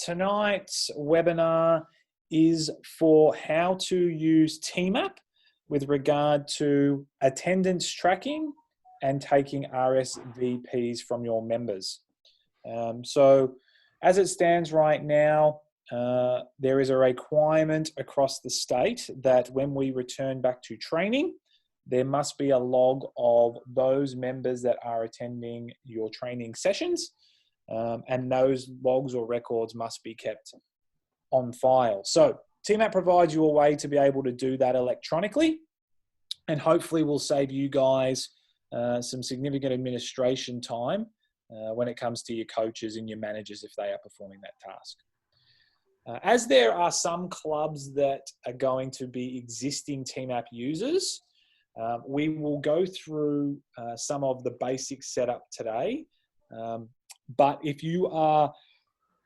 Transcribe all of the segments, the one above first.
Tonight's webinar is for how to use TMAP with regard to attendance tracking and taking RSVPs from your members. So as it stands right now, there is a requirement across the state that when we return back to training, there must be a log of those members that are attending your training sessions, and those logs or records must be kept on file. So TMAP provides you a way to be able to do that electronically, and hopefully will save you guys some significant administration time when it comes to your coaches and your managers if they are performing that task. As there are some clubs that are going to be existing TMAP users, we will go through some of the basic setup today. But if you are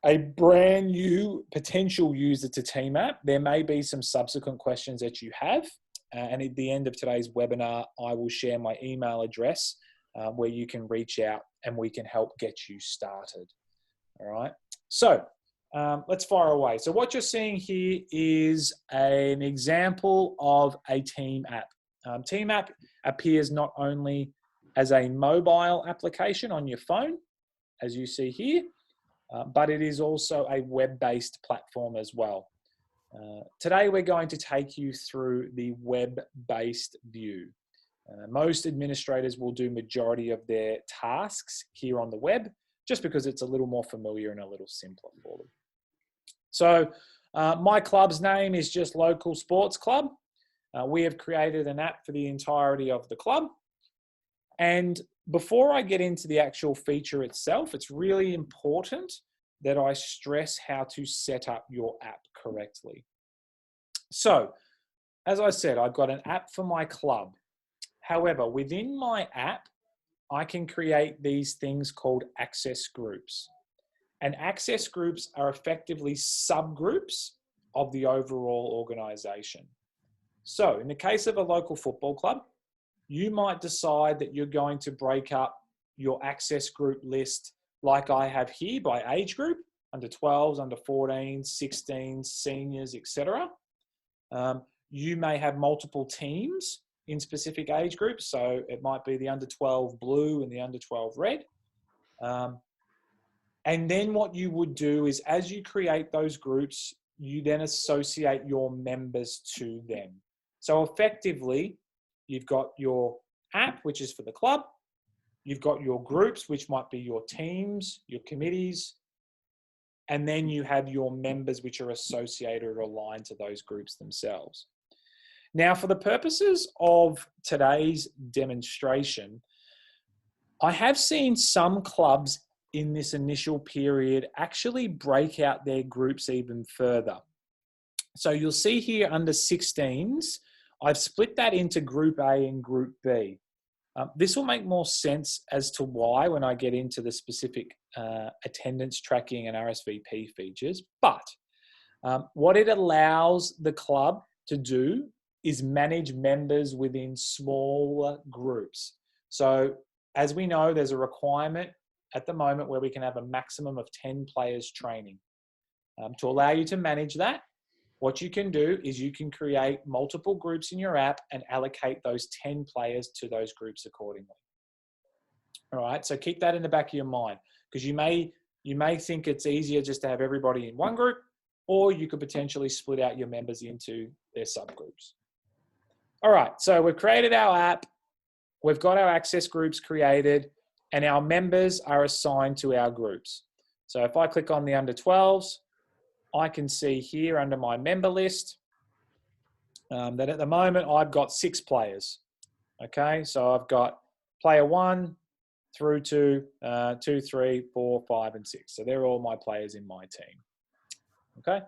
a brand new potential user to TMAP, there may be some subsequent questions that you have. And at the end of today's webinar, I will share my email address where you can reach out and we can help get you started. All right. So let's fire away. So what you're seeing here is an example of a team app. TMAP appears not only as a mobile application on your phone, as you see here, but it is also a web-based platform as well. Today, we're going to take you through the web-based view. Most administrators will do majority of their tasks here on the web, just because it's a little more familiar and a little simpler for them. So my club's name is just Local Sports Club. We have created an app for the entirety of the club. And before I get into the actual feature itself, it's really important that I stress how to set up your app correctly. So, as I said, I've got an app for my club. However, within my app, I can create these things called access groups. And access groups are effectively subgroups of the overall organization. So in the case of a local football club, you might decide that you're going to break up your access group list like I have here by age group, under 12s, under 14s, 16s, seniors, etc. You may have multiple teams in specific age groups. So it might be the under 12 blue and the under 12 red. And then what you would do is as you create those groups, you then associate your members to them. So effectively, you've got your app, which is for the club. You've got your groups, which might be your teams, your committees. And then you have your members, which are associated or aligned to those groups themselves. Now, for the purposes of today's demonstration, I have seen some clubs in this initial period actually break out their groups even further. So you'll see here under 16s, I've split that into Group A and Group B. This will make more sense as to why when I get into the specific attendance tracking and RSVP features. But what it allows the club to do is manage members within smaller groups. So as we know, there's a requirement at the moment where we can have a maximum of 10 players training. To allow you to manage that, what you can do is you can create multiple groups in your app and allocate those 10 players to those groups accordingly. All right, so keep that in the back of your mind, because you may think it's easier just to have everybody in one group, or you could potentially split out your members into their subgroups. All right, so we've created our app, we've got our access groups created, and our members are assigned to our groups. So if I click on the under 12s, I can see here under my member list that at the moment I've got 6 players. Okay, so I've got player 1 through to 2, 3, 4, 5, and 6. So they're all my players in my team. Okay.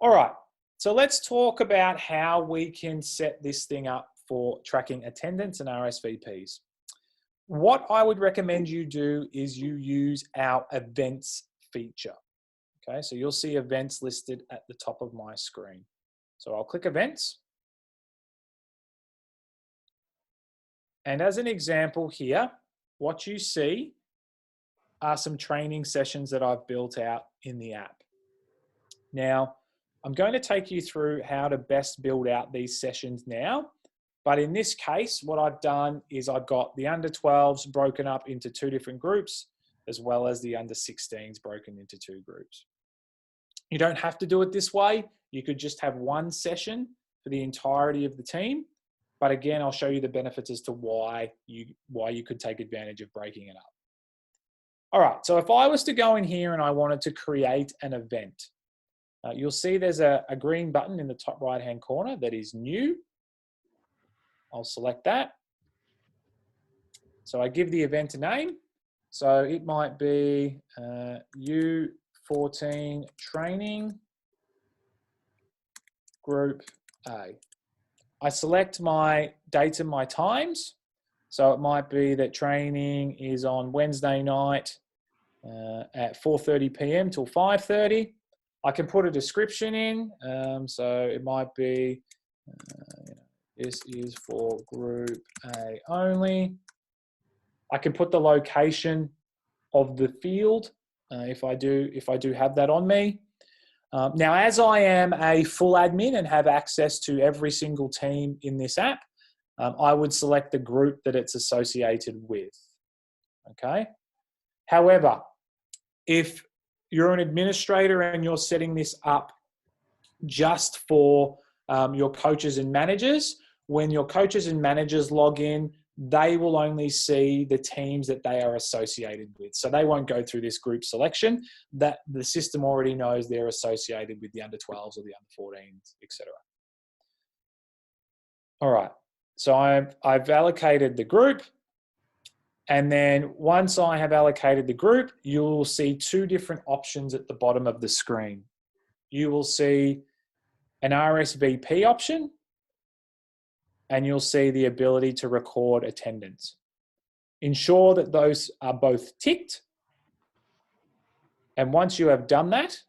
All right, so let's talk about how we can set this thing up for tracking attendance and RSVPs. What I would recommend you do is you use our events feature. Okay, so you'll see events listed at the top of my screen. So I'll click events. And as an example here, what you see are some training sessions that I've built out in the app. Now, I'm going to take you through how to best build out these sessions now. But in this case, what I've done is I've got the under 12s broken up into 2 different groups, as well as the under 16s broken into 2 groups. You don't have to do it this way. You could just have one session for the entirety of the team. But again, I'll show you the benefits as to why you could take advantage of breaking it up. All right, so if I was to go in here and I wanted to create an event, you'll see there's a green button in the top right-hand corner that is new. I'll select that. So I give the event a name. So it might be U14 Training Group A. I select my dates and my times. So it might be that training is on Wednesday night at 4:30 p.m. till 5:30. I can put a description in. So it might be, this is for Group A only. I can put the location of the field if I do have that on me. Now, as I am a full admin and have access to every single team in this app, I would select the group that it's associated with. Okay. However, if you're an administrator and you're setting this up just for your coaches and managers, when your coaches and managers log in, they will only see the teams that they are associated with. So they won't go through this group selection. That the system already knows they're associated with the under 12s or the under 14s, etc. All right. So I've allocated the group. And then once I have allocated the group, you'll see 2 different options at the bottom of the screen. You will see an RSVP option, and you'll see the ability to record attendance. Ensure that those are both ticked. And once you have done that,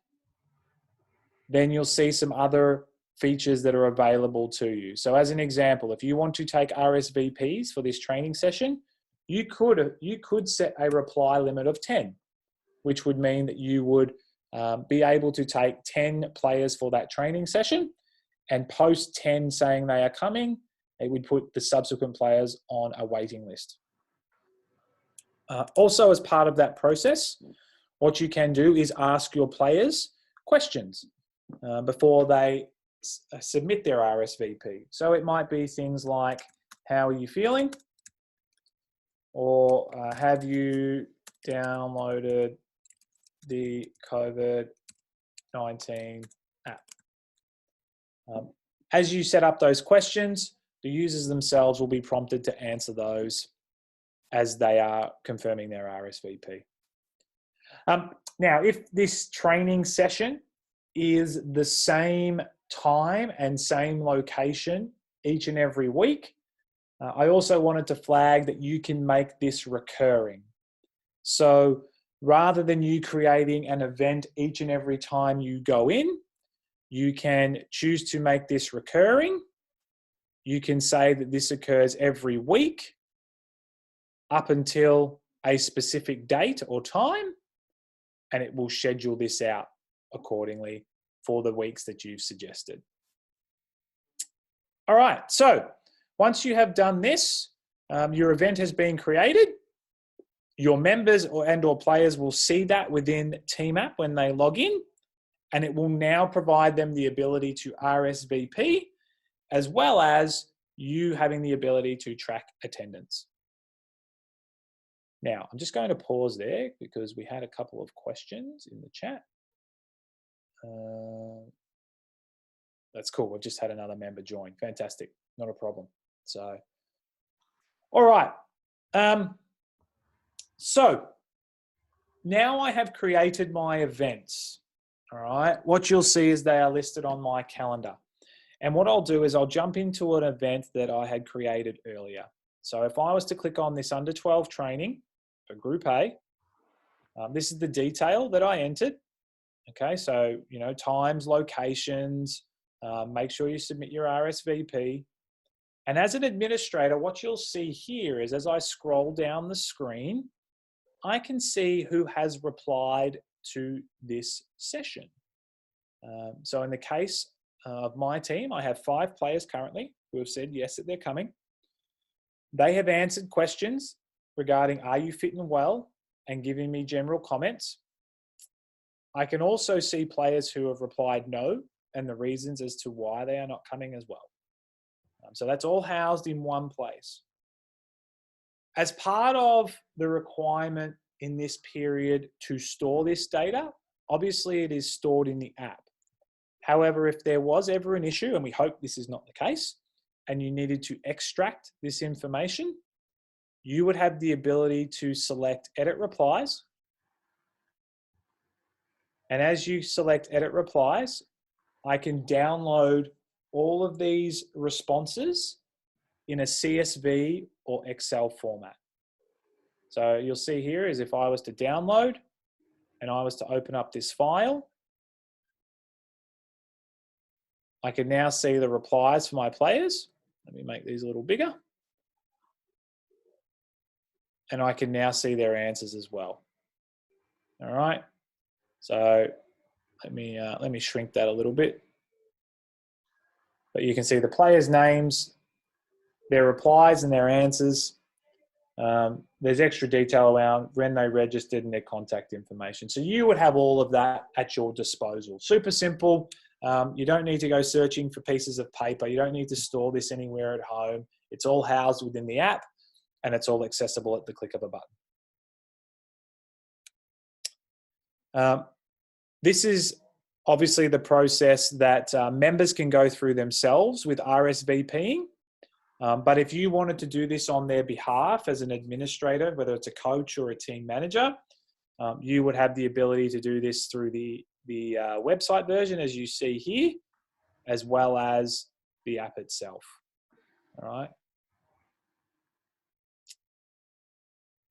then you'll see some other features that are available to you. So as an example, if you want to take RSVPs for this training session, you could set a reply limit of 10, which would mean that you would be able to take 10 players for that training session and post 10 saying they are coming. It would put the subsequent players on a waiting list. Also, as part of that process, what you can do is ask your players questions before they submit their RSVP. So it might be things like, how are you feeling? Or have you downloaded the COVID-19 app? As you set up those questions, the users themselves will be prompted to answer those as they are confirming their RSVP. Now, if this training session is the same time and same location each and every week, I also wanted to flag that you can make this recurring. So rather than you creating an event each and every time you go in, you can choose to make this recurring. You can say that this occurs every week up until a specific date or time, and it will schedule this out accordingly for the weeks that you've suggested. All right, so once you have done this, your event has been created. Your members or players will see that within TeamApp when they log in, and it will now provide them the ability to RSVP, as well as you having the ability to track attendance. Now, I'm just going to pause there because we had a couple of questions in the chat. That's cool. We've just had another member join. Fantastic. Not a problem. So, all right. So now I have created my events. All right. What you'll see is they are listed on my calendar. And what I'll do is I'll jump into an event that I had created earlier. So if I was to click on this under 12 training for Group A, this is the detail that I entered. Okay, so, times, locations, make sure you submit your RSVP. And as an administrator, what you'll see here is as I scroll down the screen, I can see who has replied to this session. So in the case of my team, I have 5 players currently who have said yes, that they're coming. They have answered questions regarding, are you fit and well, and giving me general comments. I can also see players who have replied no, and the reasons as to why they are not coming as well. So that's all housed in one place. As part of the requirement in this period to store this data, obviously it is stored in the app. However, if there was ever an issue, and we hope this is not the case, and you needed to extract this information, you would have the ability to select Edit Replies. And as you select Edit Replies, I can download all of these responses in a CSV or Excel format. So you'll see here is if I was to download and I was to open up this file, I can now see the replies for my players. Let me make these a little bigger. And I can now see their answers as well. All right. So let me shrink that a little bit. But you can see the players' names, their replies and their answers. There's extra detail around when they registered and their contact information. So you would have all of that at your disposal. Super simple. You don't need to go searching for pieces of paper. You don't need to store this anywhere at home. It's all housed within the app, and it's all accessible at the click of a button. This is obviously the process that members can go through themselves with RSVPing. But if you wanted to do this on their behalf as an administrator, whether it's a coach or a team manager, you would have the ability to do this through the website version, as you see here, as well as the app itself. All right.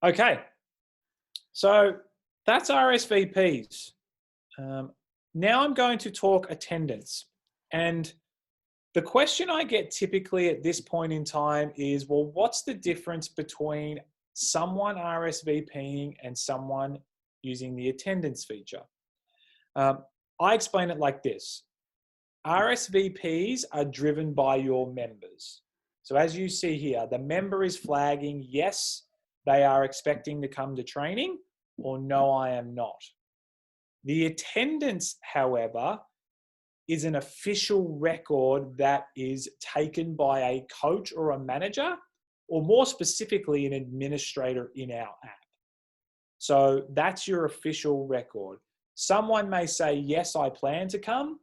Okay. So that's RSVPs. Now I'm going to talk attendance. And the question I get typically at this point in time is, well, what's the difference between someone RSVPing and someone using the attendance feature? I explain it like this. RSVPs are driven by your members. So as you see here, the member is flagging, yes, they are expecting to come to training, or no, I am not. The attendance, however, is an official record that is taken by a coach or a manager, or more specifically, an administrator in our app. So that's your official record. Someone may say, yes, I plan to come,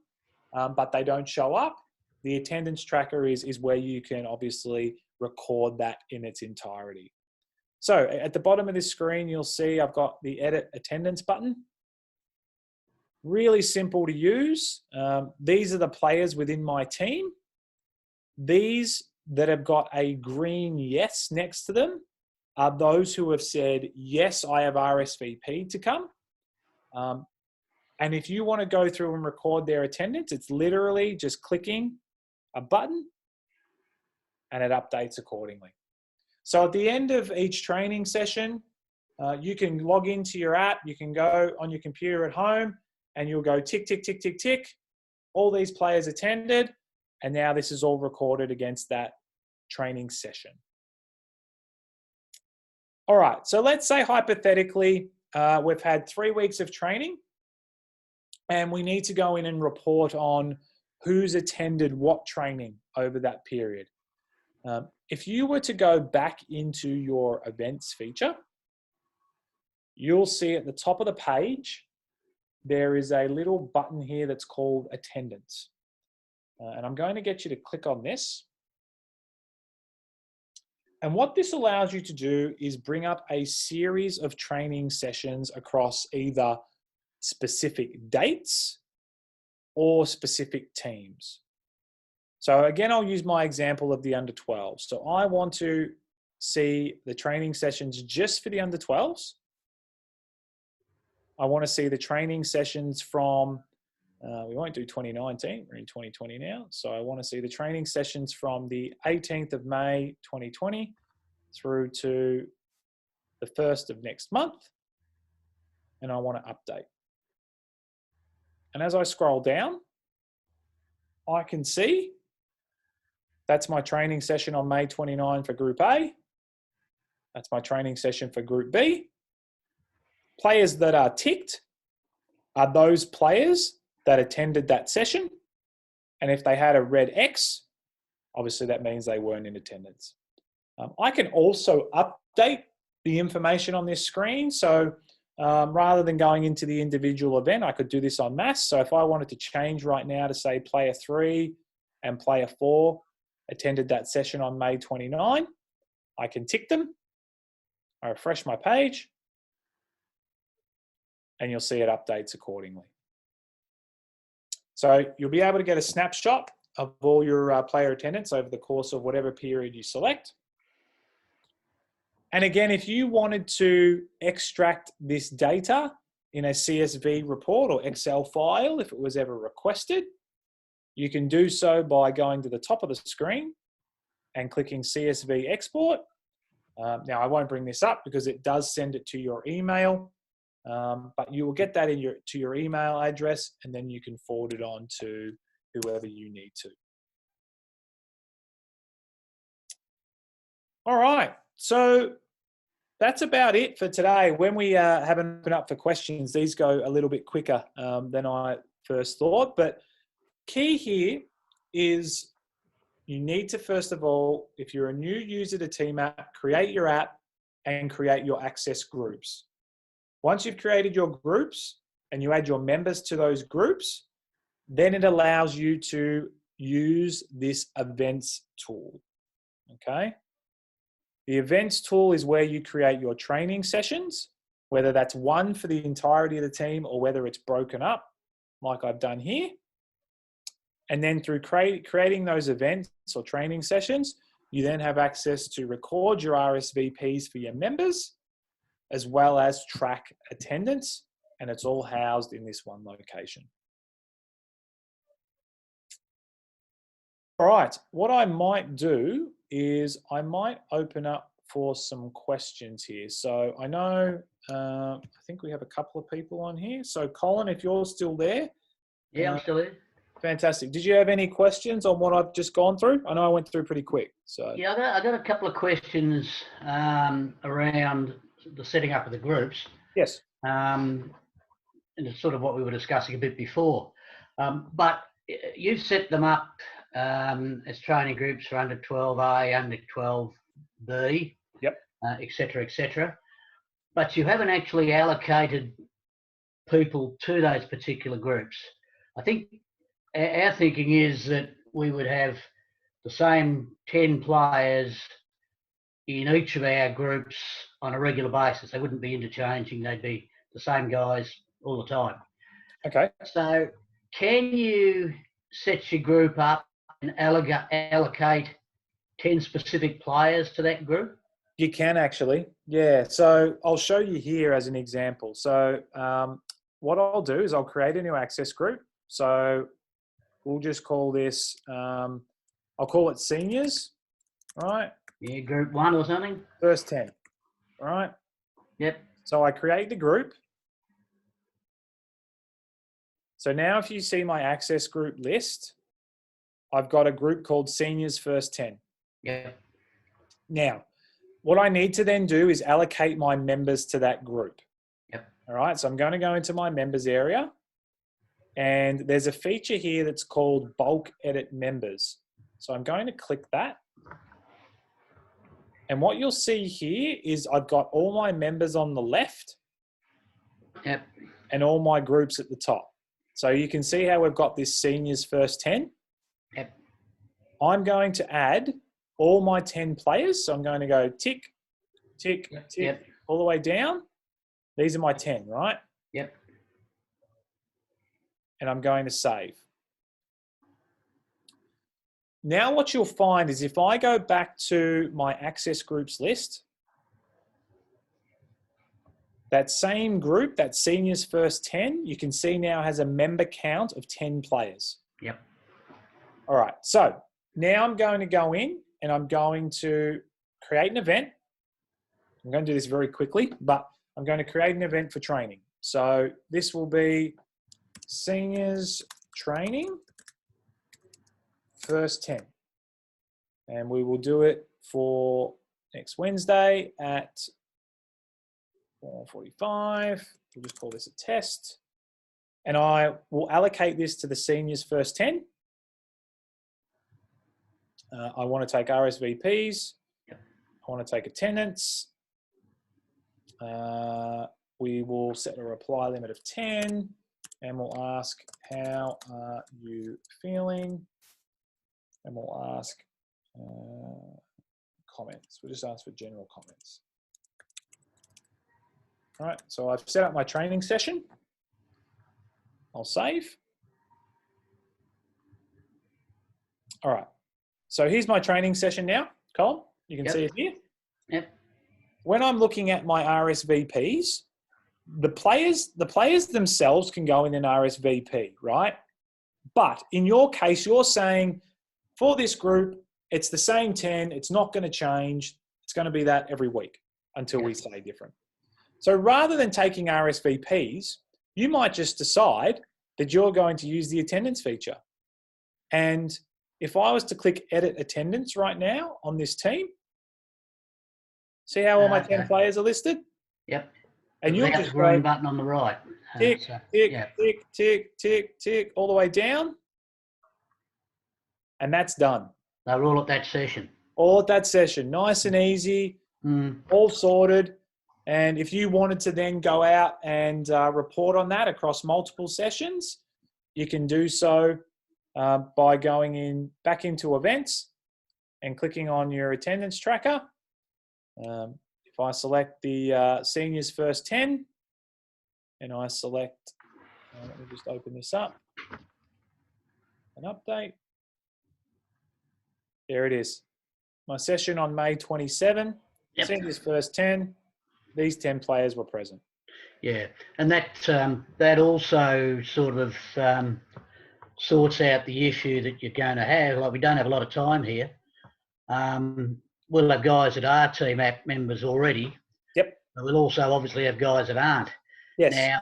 but they don't show up. The attendance tracker is where you can obviously record that in its entirety. So at the bottom of this screen, you'll see I've got the Edit Attendance button. Really simple to use. These are the players within my team. These that have got a green yes next to them are those who have said, yes, I have RSVP'd to come. And if you want to go through and record their attendance, it's literally just clicking a button and it updates accordingly. So at the end of each training session, you can log into your app, you can go on your computer at home, and you'll go tick, tick, tick, tick, tick. All these players attended, and now this is all recorded against that training session. All right, so let's say hypothetically, we've had 3 weeks of training, and we need to go in and report on who's attended what training over that period. If you were to go back into your events feature, you'll see at the top of the page, there is a little button here that's called attendance. And I'm going to get you to click on this. And what this allows you to do is bring up a series of training sessions across either specific dates or specific teams. So again, I'll use my example of the under 12s. So I want to see the training sessions just for the under 12s. I want to see the training sessions from, we won't do 2019, we're in 2020 now. So I want to see the training sessions from the 18th of May, 2020 through to the 1st of next month, and I want to update. And as I scroll down, I can see that's my training session on May 29 for Group A. That's my training session for Group B. Players that are ticked are those players that attended that session. And if they had a red X, obviously that means they weren't in attendance. I can also update the information on this screen. So rather than going into the individual event, I could do this en masse. So if I wanted to change right now to say player 3 and player 4 attended that session on May 29, I can tick them. I refresh my page, and you'll see it updates accordingly. So you'll be able to get a snapshot of all your player attendance over the course of whatever period you select. And again, if you wanted to extract this data in a CSV report or Excel file, if it was ever requested, you can do so by going to the top of the screen and clicking CSV export. Now, I won't bring this up because it does send it to your email, but you will get that to your email address, and then you can forward it on to whoever you need to. All right, so that's about it for today. When we haven't opened up for questions, these go a little bit quicker than I first thought, but key here is you need to, first of all, if you're a new user to TeamApp, create your app and create your access groups. Once you've created your groups and you add your members to those groups, then it allows you to use this events tool, okay? The events tool is where you create your training sessions, whether that's one for the entirety of the team or whether it's broken up, like I've done here. And then through creating those events or training sessions, you then have access to record your RSVPs for your members, as well as track attendance, and it's all housed in this one location. All right, what I might do is I might open up for some questions here. So I know, I think we have a couple of people on here. So Colin, if you're still there. Yeah, I'm still here. Fantastic. Did you have any questions on what I've just gone through? I know I went through pretty quick. So yeah, I got a couple of questions around the setting up of the groups. yes. And it's sort of what we were discussing a bit before. But you've set them up as training groups for under 12A, under 12B, yep, et cetera, et cetera. But you haven't actually allocated people to those particular groups. I think our thinking is that we would have the same 10 players in each of our groups on a regular basis. They wouldn't be interchanging. They'd be the same guys all the time. Okay. So can you set your group up and allocate 10 specific players to that group? You can actually, yeah. So I'll show you here as an example. So what I'll do is I'll create a new access group. So we'll just call this, I'll call it seniors, right? Yeah, group 1 or something? First 10, all right? Yep. So I create the group. So now if you see my access group list, I've got a group called Seniors First 10. Yep. Now, what I need to then do is allocate my members to that group. Yep. All right, so I'm going to go into my members area, and there's a feature here that's called bulk edit members. So I'm going to click that. And what you'll see here is I've got all my members on the left, yep, and all my groups at the top. So you can see how we've got this Seniors First 10. Yep. I'm going to add all my 10 players. So I'm going to go tick, tick, tick, yep, all the way down. These are my 10, right? Yep. And I'm going to save. Now what you'll find is if I go back to my access groups list, that same group, that Seniors First 10, you can see now has a member count of 10 players. Yep. All right, so now I'm going to go in and I'm going to create an event. I'm going to do this very quickly, but I'm going to create an event for training. So this will be seniors training first 10. And we will do it for next Wednesday at 4:45. We'll just call this a test. And I will allocate this to the seniors first 10. I want to take RSVPs. I want to take attendance. We will set a reply limit of 10 and we'll ask, how are you feeling? And we'll ask comments. We'll just ask for general comments. All right, so I've set up my training session. I'll save. All right, so here's my training session now, Colin. You can see it here. Yep. When I'm looking at my RSVPs, the players themselves can go in an RSVP, right? But in your case, you're saying for this group, it's the same 10. It's not going to change. It's going to be that every week until we say different. So rather than taking RSVPs, you might just decide that you're going to use the attendance feature. And if I was to click edit attendance right now on this team, see how all my 10 players are listed? Yep. And you'll just green button on the right. Tick, tick, tick, tick, tick, all the way down. And that's done. They're all at that session. All at that session. Nice and easy, all sorted. And if you wanted to then go out and report on that across multiple sessions, you can do so by going back into events and clicking on your attendance tracker. If I select the seniors first 10 and I select, let me just open this up, an update. There it is. My session on May 27, seniors first 10, these 10 players were present. Yeah, and that also sort of sorts out the issue that you're going to have. Like, we don't have a lot of time here. We'll have guys that are Team App members already. Yep. But we'll also obviously have guys that aren't. Yes. Now,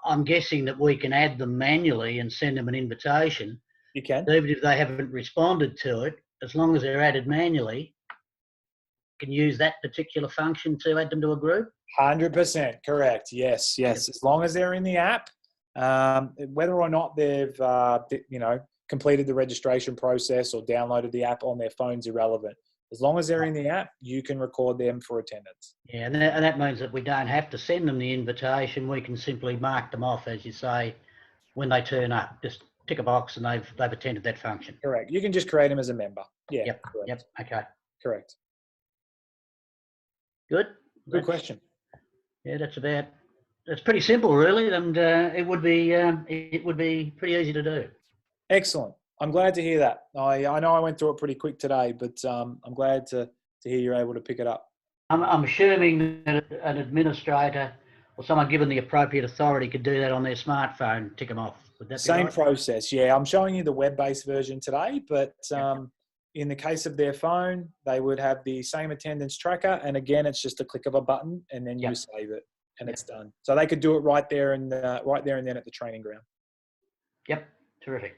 I'm guessing that we can add them manually and send them an invitation. You can. Even if they haven't responded to it, as long as they're added manually, you can use that particular function to add them to a group. 100% correct. Yes. Yep. As long as they're in the app, whether or not they've completed the registration process or downloaded the app on their phone's irrelevant. As long as they're in the app, you can record them for attendance. Yeah, and that means that we don't have to send them the invitation. We can simply mark them off, as you say, when they turn up. Just tick a box and they've attended that function. Correct. You can just create them as a member. Yeah. Yep. Correct. Yep. Okay. Correct. Good. Good question. Yeah, that's pretty simple, really, and it would be pretty easy to do. Excellent. I'm glad to hear that. I know I went through it pretty quick today, but I'm glad to hear you're able to pick it up. I'm assuming that an administrator or someone given the appropriate authority could do that on their smartphone, tick them off. Would that be Same right? process, yeah. I'm showing you the web-based version today, but in the case of their phone, they would have the same attendance tracker, and again, it's just a click of a button, and then you save it, and it's done. So they could do it right there and then at the training ground. Yep, terrific.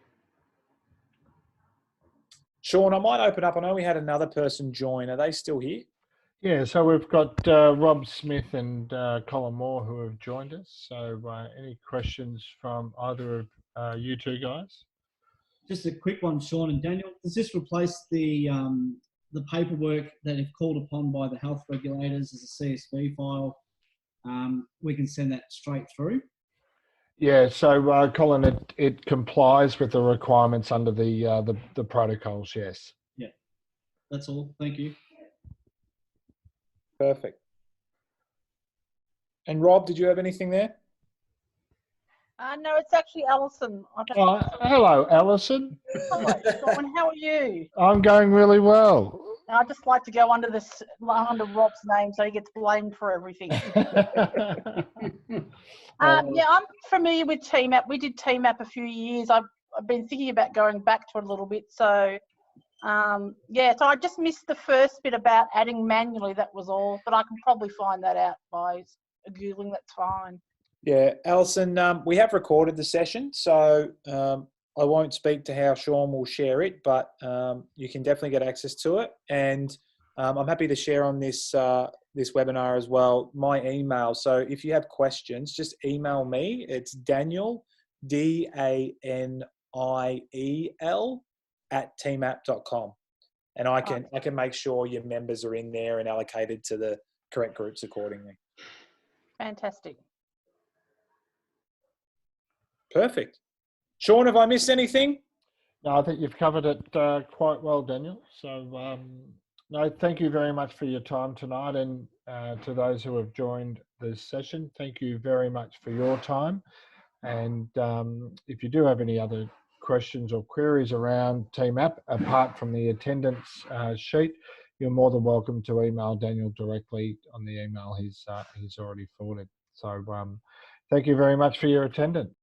Sean, I might open up. I know we had another person join. Are they still here? Yeah, so we've got Rob Smith and Colin Moore who have joined us. So any questions from either of you two guys? Just a quick one, Sean and Daniel. Does this replace the paperwork that if called upon by the health regulators as a CSV file, we can send that straight through? Yeah, so Colin, it complies with the requirements under the protocols. Yes. Yeah, that's all. Thank you. Perfect. And Rob, did you have anything there? No, it's actually Alison. Hello, Alison. Hello, Sean. How are you? I'm going really well. I just like to go under Rob's name so he gets blamed for everything. Yeah, I'm familiar with Team App. We did Team App a few years. I've been thinking about going back to it a little bit. So Yeah, so I just missed the first bit about adding manually. That was all, but I can probably find that out by Googling. That's fine. Yeah, Alison, we have recorded the session, so I won't speak to how Sean will share it, but you can definitely get access to it. And I'm happy to share on this this webinar as well my email. So if you have questions, just email me. It's Daniel, DANIEL @teamapp.com, and I can make sure your members are in there and allocated to the correct groups accordingly. Fantastic. Perfect. Sean, have I missed anything? No, I think you've covered it quite well, Daniel. So, no, thank you very much for your time tonight, and to those who have joined this session, thank you very much for your time. And if you do have any other questions or queries around TeamApp, apart from the attendance sheet, you're more than welcome to email Daniel directly on the email he's already forwarded. So, thank you very much for your attendance.